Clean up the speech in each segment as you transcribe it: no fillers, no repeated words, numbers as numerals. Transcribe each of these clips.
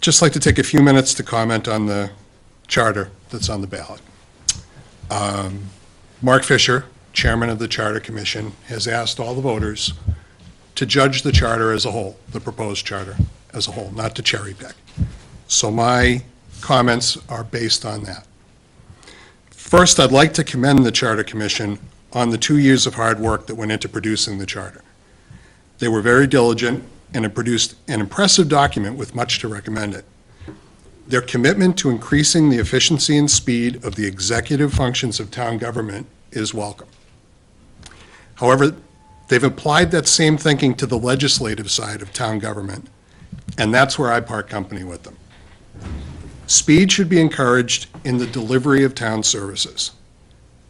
just like to take a few minutes to comment on the charter that's on the ballot. Mark Fisher, chairman of the Charter Commission, has asked all the voters to judge the charter as a whole, the proposed charter as a whole, not to cherry pick. So my comments are based on that. First, I'd like to commend the Charter Commission on the 2 years of hard work that went into producing the charter. They were very diligent and have produced an impressive document with much to recommend it. Their commitment to increasing the efficiency and speed of the executive functions of town government is welcome. However, they've applied that same thinking to the legislative side of town government, and that's where I part company with them. Speed should be encouraged in the delivery of town services,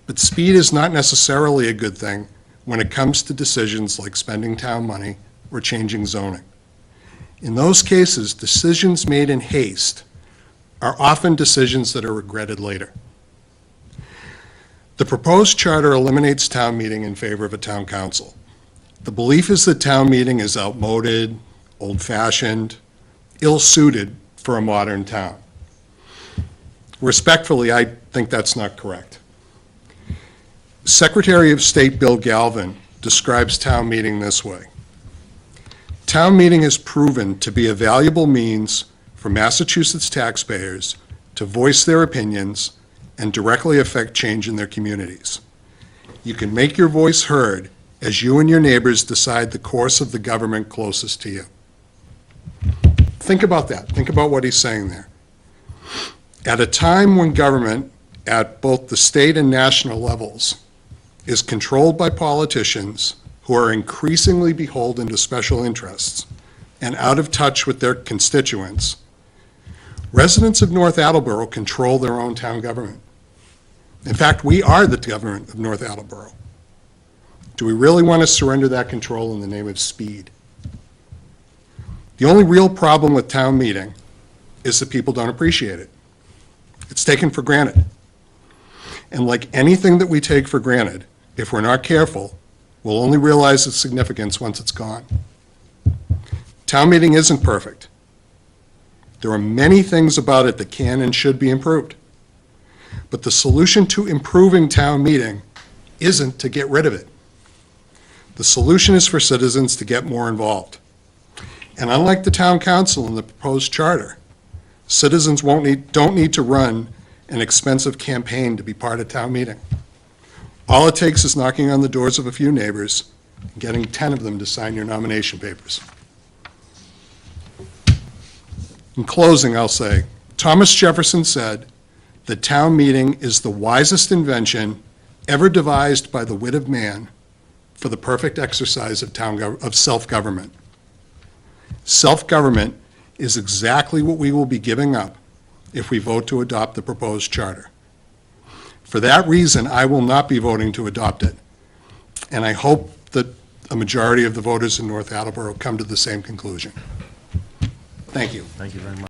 but speed is not necessarily a good thing when it comes to decisions like spending town money or changing zoning. In those cases, decisions made in haste are often decisions that are regretted later. The proposed charter eliminates town meeting in favor of a town council. The belief is that town meeting is outmoded, old-fashioned, ill-suited for a modern town. Respectfully, I think that's not correct. Secretary of State Bill Galvin describes town meeting this way. Town meeting has proven to be a valuable means for Massachusetts taxpayers to voice their opinions and directly affect change in their communities. You can make your voice heard as you and your neighbors decide the course of the government closest to you. Think about that. Think about what he's saying there. At a time when government at both the state and national levels is controlled by politicians who are increasingly beholden to special interests and out of touch with their constituents, residents of North Attleboro control their own town government. In fact, we are the government of North Attleboro. Do we really want to surrender that control in the name of speed? The only real problem with town meeting is that people don't appreciate it. It's taken for granted. And like anything that we take for granted, if we're not careful, we'll only realize its significance once it's gone. Town meeting isn't perfect. There are many things about it that can and should be improved. But the solution to improving town meeting isn't to get rid of it. The solution is for citizens to get more involved. And unlike the town council in the proposed charter, citizens don't need to run an expensive campaign to be part of town meeting. All it takes is knocking on the doors of a few neighbors and getting 10 of them to sign your nomination papers. In closing, I'll say, Thomas Jefferson said that town meeting is the wisest invention ever devised by the wit of man for the perfect exercise of self-government. Self-government is exactly what we will be giving up if we vote to adopt the proposed charter. For that reason, I will not be voting to adopt it, and I hope that a majority of the voters in North Attleboro come to the same conclusion. Thank you. Thank you very much.